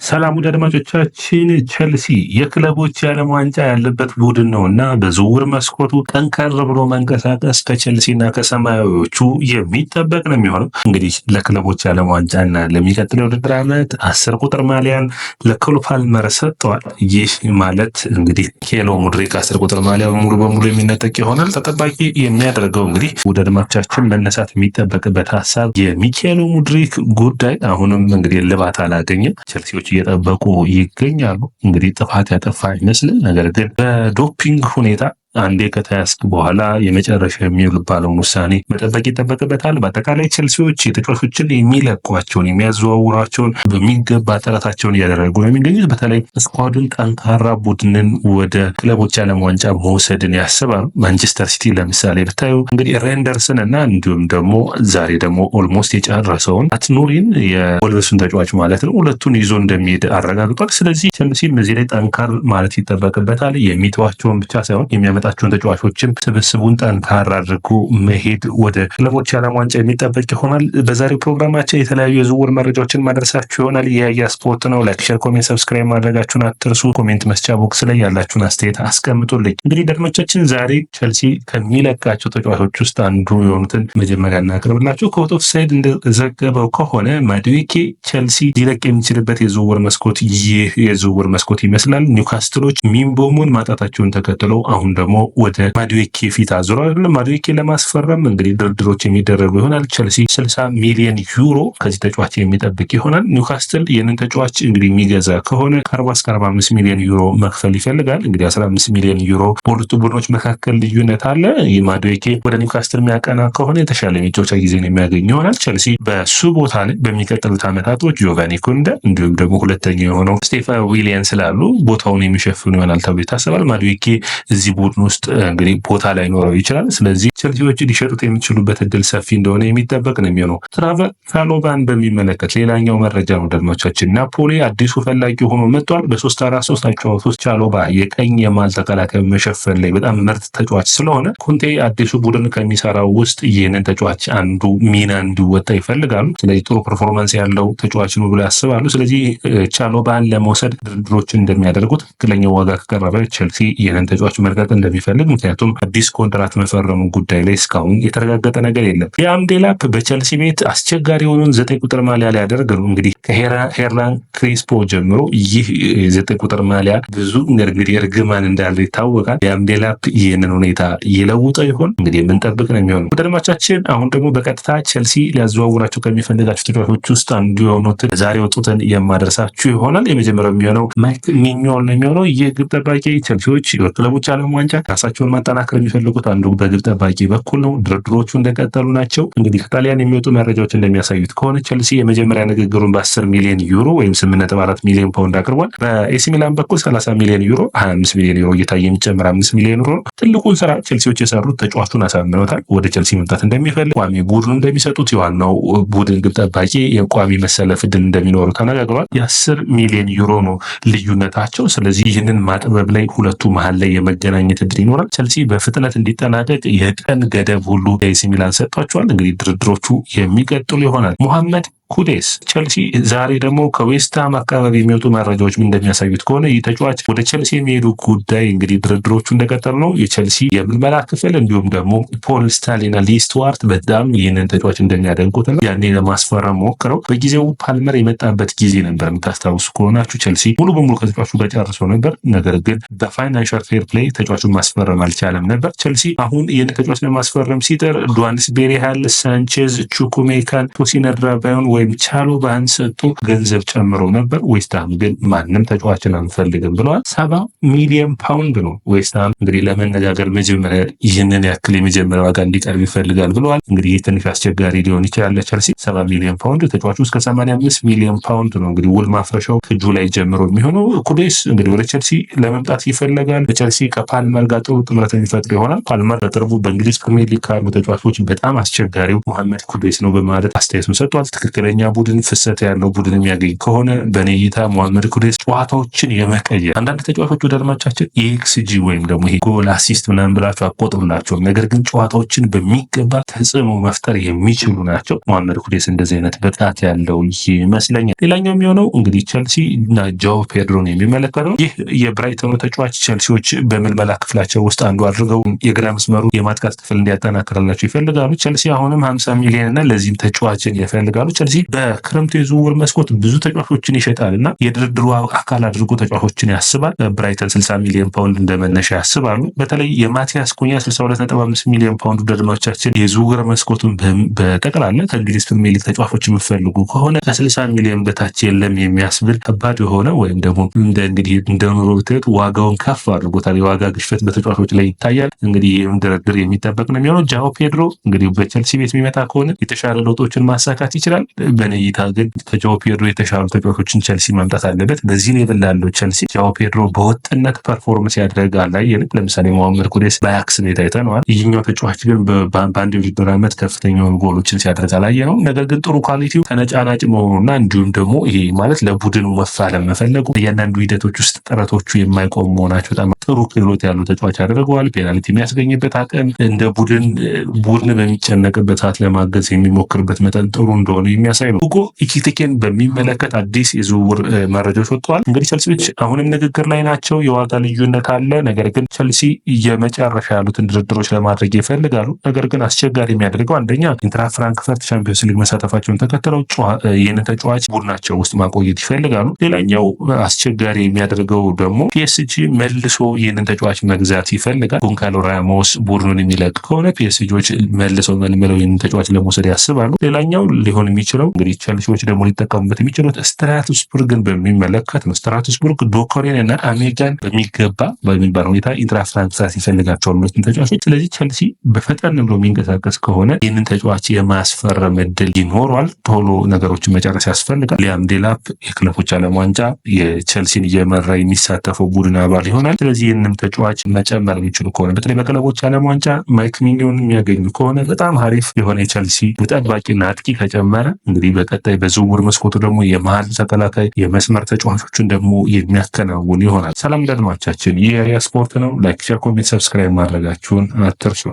ሰላም ውድ አድማጮቻችን፣ ቸልሲ የክለቦች የዓለም ዋንጫ ያለበት ቡድን ነውና በዝውውር መስኮቱ ጠንከር ብሎ መንቀሳቀስ ከቸልሲና ከሰማያዊዎቹ የሚጠበቅ ነው የሚሆነው። እንግዲህ ለክለቦች የዓለም ዋንጫና ለሚቀጥለው የውድድር ዓመት 10 ቁጥር ማሊያን ለኮል ፓልመር ሰጥተዋል። ይህ ማለት እንግዲህ ኬሎ ሙድሪክ 10 ቁጥር ማሊያ ሙሉ በሙሉ የሚነጠቅ ይሆናል። ተጠባቂ የሚያደርገው እንግዲህ ውድ አድማጮቻችን መነሳት የሚጠበቅበት ሀሳብ የሚኬሎ ሙድሪክ ጉዳይ አሁንም እንግዲህ ልባት አላገኘም። ቸልሲዎች እየጠበቁ ይገኛሉ። እንግዲህ ጥፋት ያጠፋ አይመስልም። ነገር ግን በዶፒንግ ሁኔታ አንዴ ከተያዝክ በኋላ የመጨረሻ የሚባለውን ውሳኔ መጠበቅ ይጠበቅበታል። በአጠቃላይ ቸልሲዎች የተጫዋቾችን የሚለቋቸውን የሚያዘዋውሯቸውን በሚገባ ጥረታቸውን እያደረጉ ነው የሚገኙት። በተለይ ስኳድን ጠንካራ ቡድንን ወደ ክለቦች ዓለም ዋንጫ መውሰድን ያስባሉ። ማንቸስተር ሲቲ ለምሳሌ ብታዩ እንግዲህ ሬንደርስን እና እንዲሁም ደግሞ ዛሬ ደግሞ ኦልሞስት የጨረሰውን አትኑሪን የወልቭሱን ተጫዋች ማለት ነው ሁለቱን ይዞ እንደሚሄድ አረጋግጧል። ስለዚህ ቸልሲም እዚህ ላይ ጠንካር ማለት ይጠበቅበታል። የሚተዋቸውን ብቻ ሳይሆን የሚያመጣቸውን ተጫዋቾችም ስብስቡን ጠንካራ አድርጎ መሄድ ወደ ክለቦች የዓለም ዋንጫ የሚጠበቅ ይሆናል። በዛሬው ፕሮግራማችን የተለያዩ የዝውውር መረጃዎችን ማድረሳችሁ ይሆናል። የያያ ስፖርት ነው። ላይክ፣ ሼር፣ ኮሜንት፣ ሰብስክራይብ ማድረጋችሁን አትርሱ። ኮሜንት መስጫ ቦክስ ላይ ያላችሁን አስተያየት አስቀምጡልኝ። እንግዲህ ደግሞቻችን ዛሬ ቸልሲ ከሚለቃቸው ተጫዋቾች ውስጥ አንዱ የሆኑትን መጀመሪያ እናቅርብላችሁ። ከአውት ኦፍ ሳይድ እንደዘገበው ከሆነ ማዱዌኬ ቸልሲ ሊለቅ የሚችልበት የዝውውር መስኮት ይህ የዝውውር መስኮት ይመስላል። ኒውካስትሎች ሚንቦሙን ማጣታቸውን ተከትለው አሁን ደግሞ ወደ ማዱዌኬ ፊት አዙረዋል። ማዱዌኬ ለማስፈረም እንግዲህ ድርድሮች የሚደረጉ ይሆናል። ቸልሲ 60 ሚሊዮን ዩሮ ከዚህ ተጫዋች የሚጠብቅ ይሆናል። ኒውካስትል ይህንን ተጫዋች እንግዲህ የሚገዛ ከሆነ ከ40 እስከ 45 ሚሊዮን ዩሮ መክፈል ይፈልጋል። እንግዲህ 15 ሚሊዮን ዩሮ በሁለቱ ቡድኖች መካከል ልዩነት አለ። ማዱዌኬ ወደ ኒውካስትል የሚያቀና ከሆነ የተሻለ የመጫወቻ ጊዜን የሚያገኝ ይሆናል። ቸልሲ በሱ ቦታ ላይ በሚቀጥሉት ዓመታቶች ጆቫኒ ኩንደ እንዲሁም ደግሞ ሁለተኛ የሆነው ስቴፋን ዊሊያን ስላሉ ቦታውን የሚሸፍኑ ይሆናል ተብሎ ይታሰባል። ማዱዌኬ እዚህ ቡድን ውስጥ እንግዲህ ቦታ ላይ ኖረው ይችላል። ስለዚህ ቸልሲዎች ሊሸጡት የሚችሉበት እድል ሰፊ እንደሆነ የሚጠበቅ ነው የሚሆነው። ትራቨር ቻሎባን በሚመለከት ሌላኛው መረጃ ነው ደድማቻችን። ናፖሊ አዲሱ ፈላጊ ሆኖ መጥቷል። በ3-4-3 አጫዋቾች ቻሎባ የቀኝ የማል ተከላካይ መሸፈን ላይ በጣም ምርጥ ተጫዋች ስለሆነ ኮንቴ አዲሱ ቡድን ከሚሰራው ውስጥ ይህንን ተጫዋች አንዱ ሚና እንዲወጣ ይፈልጋሉ። ስለዚህ ጥሩ ፐርፎርማንስ ያለው ተጫዋች ነው ብሎ ያስባሉ። ስለዚህ ቻሎባን ለመውሰድ ድርድሮችን እንደሚያደርጉ ትክክለኛው ዋጋ ከቀረበ ቸልሲ ይህንን ተጫዋች መልቀቅ እንደሚፈልግ፣ ምክንያቱም አዲስ ኮንትራት መፈረሙ ጉዳይ ላይ እስካሁን የተረጋገጠ ነገር የለም። ሊያም ዴላፕ በቸልሲ ቤት አስቸጋሪ የሆነውን 9 ቁጥር ማሊያ ሊያደርግ ነው። እንግዲህ ከሄርናን ክሪስፖ ጀምሮ ይህ 9 ቁጥር ማሊያ ብዙ እንግዲህ እርግማን እንዳለ ይታወቃል። ሊያም ዴላፕ ይህንን ሁኔታ ይለውጠው ይሆን? እንግዲህ የምንጠብቅ ነው የሚሆነው። ወደድማቻችን አሁን ደግሞ በቀጥታ ቸልሲ ሊያዘዋውራቸው ከሚፈልጋቸው ተጫዋቾች ውስጥ አንዱ የሆኑትን ዛሬ ወጡትን የማደርሳችሁ ይሆናል። የመጀመሪያው የሚሆነው ማይክ ሚኞል ነው የሚሆነው። ይህ ግብ ጠባቂ ቸልሲዎች የክለቦች ዓለም ዋንጫ ራሳቸውን ማጠናከር የሚፈልጉት አንዱ በግብ ጠባቂ በኩል ነው። ድርድሮቹ እንደቀጠሉ ናቸው። እንግዲህ ከጣሊያን የሚወጡ መረጃዎች እንደሚያሳዩት ከሆነ ቸልሲ የመጀመሪያ ንግግሩን በ10 ሚሊዮን ዩሮ ወይም 8.4 ሚሊዮን ፓውንድ አቅርቧል። በኤሲ ሚላን በኩል 30 ሚሊዮን ዩሮ፣ 25 ሚሊዮን ዩሮ እየታየ የሚጨምር 5 ሚሊዮን ዩሮ። ትልቁን ስራ ቸልሲዎች የሰሩት ተጫዋቹን አሳምነውታል። ወደ ቸልሲ መምጣት እንደሚፈልግ ቋሚ ቡድኑ እንደሚሰጡት የዋናው ቡድን ግብ ጠባቂ የቋሚ መሰለፍ ዕድል እንደሚኖሩ ተነጋግሯል። የ10 ሚሊዮን ዩሮ ነው ልዩነታቸው። ስለዚህ ይህንን ማጥበብ ላይ ሁለቱ መሀል ላይ የመገናኘት ዕድል ይኖራል። ቸልሲ በፍጥነት እንዲጠናቀቅ የቀን ገደብ ሁሉ ኤሲ ሚላን ሰጥቷቸዋል። እንግዲህ ድርድሮቹ የሚቀጥሉ ይሆናል። ሙሐመድ ኩዴስ ቸልሲ ዛሬ ደግሞ ከዌስትሃም አካባቢ የሚወጡ መረጃዎች እንደሚያሳዩት ከሆነ ይህ ተጫዋች ወደ ቸልሲ የሚሄዱ ጉዳይ እንግዲህ ድርድሮቹ እንደቀጠሉ ነው። የቸልሲ የምልመላ ክፍል እንዲሁም ደግሞ ፖል ስታሊና ሊስትዋርት በጣም ይህንን ተጫዋች እንደሚያደንቁት ነው ያኔ ለማስፈረም ሞክረው በጊዜው ፓልመር የመጣበት ጊዜ ነበር። የምታስታውሱ ከሆናችሁ ቸልሲ ሙሉ በሙሉ ከተጫዋቹ ጋር ጨርሰው ነበር። ነገር ግን በፋይናንሻል ፌር ፕሌይ ተጫዋቹን ማስፈረም አልቻለም ነበር። ቸልሲ አሁን ይህን ተጫዋች ለማስፈረም ሲጥር ዱዋንስ ቤሪሃል፣ ሳንቼዝ፣ ቹኩሜካን፣ ቶሲነድራባዮን ወይም ቻሎባን ሰጥቶ ገንዘብ ጨምሮ ነበር። ዌስትሃም ግን ማንም ተጫዋችን አንፈልግም ብለዋል። 70 ሚሊዮን ፓውንድ ነው ዌስትሃም እንግዲህ ለመነጋገር መጀመሪያ ይህንን ያክል የመጀመሪያ ዋጋ እንዲቀርብ ይፈልጋል ብለዋል። እንግዲህ ይህ ትንሽ አስቸጋሪ ሊሆን ይችላል ለቸልሲ 70 ሚሊዮን ፓውንድ ተጫዋቹ እስከ 85 ሚሊዮን ፓውንድ ነው እንግዲህ ውል ማፍረሻው ከጁላይ ጀምሮ የሚሆነው። ኩዴስ እንግዲህ ወደ ቸልሲ ለመምጣት ይፈልጋል። በቸልሲ ከፓልመር ጋር ጥሩ ጥምረት የሚፈጥር ይሆናል። ፓልመር በቅርቡ በእንግሊዝ ፕሪሚየር ሊግ ካሉ ተጫዋቾች በጣም አስቸጋሪው ሙሐመድ ኩዴስ ነው በማለት አስተያየቱን ሰጥቷል። ትክክል መካከለኛ ቡድን፣ ፍሰት ያለው ቡድን የሚያገኝ ከሆነ በኔ እይታ መሐመድ ኩዴስ ጨዋታዎችን የመቀየር አንዳንድ ተጫዋቾች ወደ አድማቻችን ኤክስጂ ወይም ደግሞ ይሄ ጎል አሲስት ምናምን ብላቸው አቆጥሩላቸው፣ ነገር ግን ጨዋታዎችን በሚገባ ተጽዕኖ መፍጠር የሚችሉ ናቸው። መሐመድ ኩዴስ እንደዚህ አይነት ብቃት ያለው ይመስለኛል። ሌላኛው የሚሆነው እንግዲህ ቸልሲ እና ጃኦ ፔድሮን የሚመለከት ነው። ይህ የብራይተኑ ተጫዋች ቸልሲዎች በምልመላ ክፍላቸው ውስጥ አንዱ አድርገው የግራ መስመሩ የማጥቃት ክፍል እንዲያጠናክርላቸው ይፈልጋሉ። ቸልሲ አሁንም 50 ሚሊዮን እና ለዚህም ተጫዋችን ይፈልጋሉ። ቸልሲ በክረምቱ የዝውውር መስኮት ብዙ ተጫዋቾችን ይሸጣል እና የድርድሩ አካል አድርጎ ተጫዋቾችን ያስባል። ብራይተን 60 ሚሊዮን ፓውንድ እንደመነሻ ያስባሉ። በተለይ የማቲያስ ኩኛ 62.5 ሚሊዮን ፓውንድ ደድማቻችን የዝውውር መስኮቱን በጠቅላላ ከእንግሊዝ ፕሪሚየር ሊግ ተጫዋቾች የሚፈልጉ ከሆነ ከ60 ሚሊዮን በታች የለም የሚያስብል ከባድ የሆነ ወይም ደግሞ እንደ ኑሮ ብትሄድ ዋጋውን ከፍ አድርጎታል። የዋጋ ግሽበት በተጫዋቾች ላይ ይታያል። እንግዲህ ይህም ድርድር የሚጠበቅ ነው የሚሆነው። ጃኦ ፔድሮ እንግዲህ በቸልሲ ቤት የሚመጣ ከሆነ የተሻለ ለውጦችን ማሳካት ይችላል። በኔ እይታ ግን ከጃኦ ፔድሮ የተሻሉ ተጫዋቾችን ቸልሲ ማምጣት አለበት። በዚህ ሌቭል ላለው ቸልሲ ጃኦ ፔድሮ በወጥነት ፐርፎርመንስ ያደረገ አላየንም። ለምሳሌ መሐመድ ኩዴስ በአያክስ ቤት አይተነዋል። ይህኛው ተጫዋች ግን በአንድ የውድድር ዓመት ከፍተኛ ጎሎችን ሲያደርግ አላየነውም። ነገር ግን ጥሩ ኳሊቲው ተነጫናጭ መሆኑና እንዲሁም ደግሞ ይሄ ማለት ለቡድን መፋለም መፈለጉ እያንዳንዱ ሂደቶች ውስጥ ጥረቶቹ የማይቆሙ መሆናቸው በጣም ጥሩ ክህሎት ያለው ተጫዋች ያደርገዋል። ፔናልቲ የሚያስገኝበት አቅም እንደ ቡድን በሚጨነቅበት ሰዓት ለማገዝ የሚሞክርበት መጠን ጥሩ እንደሆነ የሚያሳይ ነው። ሁጎ ኢኪቲኬን በሚመለከት አዲስ የዝውውር መረጃዎች ወጥተዋል። እንግዲህ ቸልሲዎች አሁንም ንግግር ላይ ናቸው። የዋጋ ልዩነት አለ። ነገር ግን ቸልሲ የመጨረሻ ያሉትን ድርድሮች ለማድረግ ይፈልጋሉ። ነገር ግን አስቸጋሪ የሚያደርገው አንደኛ ኢንትራ ፍራንክፈርት ቻምፒዮንስ ሊግ መሳተፋቸውን ተከትለው ይህንን ተጫዋች ቡድናቸው ውስጥ ማቆየት ይፈልጋሉ። ሌላኛው አስቸጋሪ የሚያደርገው ደግሞ ፒኤስጂ መልሶ ይህንን ተጫዋች መግዛት ይፈልጋል። ጎንካሎ ራሞስ ቡድኑን የሚለቅ ከሆነ ፒኤስጂዎች መልሰው መልምለው ይህንን ተጫዋች ለመውሰድ ያስባሉ። ሌላኛው ሊሆን የሚችለው እንግዲህ ቸልሲዎች ደግሞ ሊጠቀሙበት የሚችሉት ስትራስቡርግን በሚመለከት ነው። ስትራስቡርግ ዶኮሬን እና አሜጋን በሚገባ በሚባል ሁኔታ ኢንትራ ፍራንክፈርት ይፈልጋቸዋል ሁለቱም ተጫዋቾች። ስለዚህ ቸልሲ በፈጠን ብሎ የሚንቀሳቀስ ከሆነ ይህንን ተጫዋች የማስፈረም እድል ይኖሯል። ቶሎ ነገሮችን መጨረስ ያስፈልጋል። ሊያም ዴላፕ የክለቦች ዓለም ዋንጫ የቸልሲን እየመራ የሚሳተፈው ቡድን አባል ይሆናል። ስለዚህ ይህንም ተጫዋች መጨመር የሚችሉ ከሆነ በተለይ በክለቦች ዓለም ዋንጫ ማይክ ሚኒዮን የሚያገኙ ከሆነ በጣም አሪፍ የሆነ የቸልሲ ጠባቂና አጥቂ ከጨመረ እንግዲህ በቀጣይ በዝውውር መስኮቱ ደግሞ የመሀል ተከላካይ የመስመር ተጫዋቾችን ደግሞ የሚያከናውን ይሆናል። ሰላም ለአድማጮቻችን፣ ይህ ስፖርት ነው። ላይክ፣ ሼር፣ ኮሜንት፣ ሰብስክራይብ ማድረጋችሁን አትርሱ።